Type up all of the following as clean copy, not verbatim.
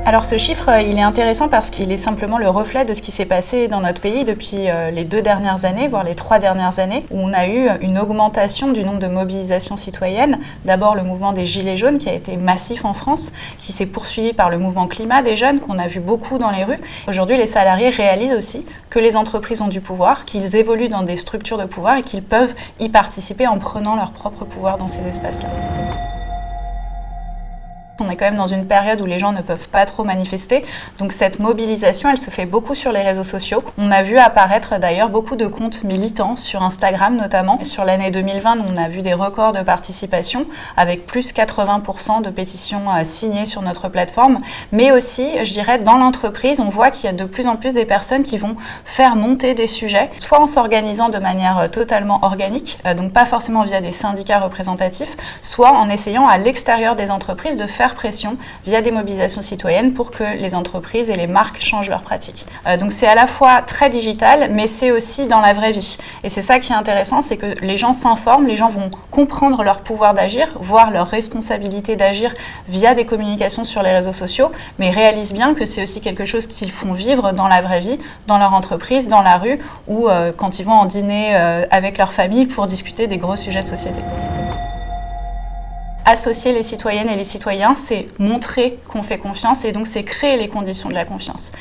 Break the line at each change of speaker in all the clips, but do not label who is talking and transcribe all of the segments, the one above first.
Alors ce chiffre, il est intéressant parce qu'il est simplement le reflet de ce qui s'est passé dans notre pays depuis les 2 dernières années, voire les 3 dernières années, où on a eu une augmentation du nombre de mobilisations citoyennes. D'abord le mouvement des Gilets jaunes qui a été massif en France, qui s'est poursuivi par le mouvement climat des jeunes qu'on a vu beaucoup dans les rues. Aujourd'hui, les salariés réalisent aussi que les entreprises ont du pouvoir, qu'ils évoluent dans des structures de pouvoir et qu'ils peuvent y participer en prenant leur propre pouvoir dans ces espaces-là. On est quand même dans une période où les gens ne peuvent pas trop manifester, donc cette mobilisation, elle se fait beaucoup sur les réseaux sociaux. On a vu apparaître d'ailleurs beaucoup de comptes militants sur Instagram notamment. Sur l'année 2020, on a vu des records de participation avec plus 80% de pétitions signées sur notre plateforme, mais aussi, je dirais, dans l'entreprise, on voit qu'il y a de plus en plus des personnes qui vont faire monter des sujets, soit en s'organisant de manière totalement organique, donc pas forcément via des syndicats représentatifs, soit en essayant à l'extérieur des entreprises de faire pression via des mobilisations citoyennes pour que les entreprises et les marques changent leurs pratiques. Donc c'est à la fois très digital, mais c'est aussi dans la vraie vie. Et c'est ça qui est intéressant, c'est que les gens s'informent, les gens vont comprendre leur pouvoir d'agir, voir leur responsabilité d'agir via des communications sur les réseaux sociaux, mais réalisent bien que c'est aussi quelque chose qu'ils font vivre dans la vraie vie, dans leur entreprise, dans la rue, ou quand ils vont en dîner avec leur famille pour discuter des gros sujets de société. Associer les citoyennes et les citoyens, c'est montrer qu'on fait confiance et donc c'est créer les conditions de la confiance.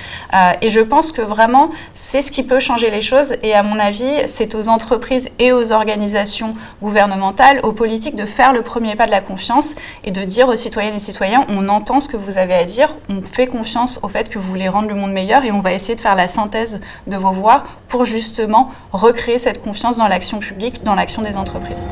Et je pense que vraiment, c'est ce qui peut changer les choses et à mon avis, c'est aux entreprises et aux organisations gouvernementales, aux politiques de faire le premier pas de la confiance et de dire aux citoyennes et citoyens, on entend ce que vous avez à dire, on fait confiance au fait que vous voulez rendre le monde meilleur et on va essayer de faire la synthèse de vos voix pour justement recréer cette confiance dans l'action publique, dans l'action des entreprises.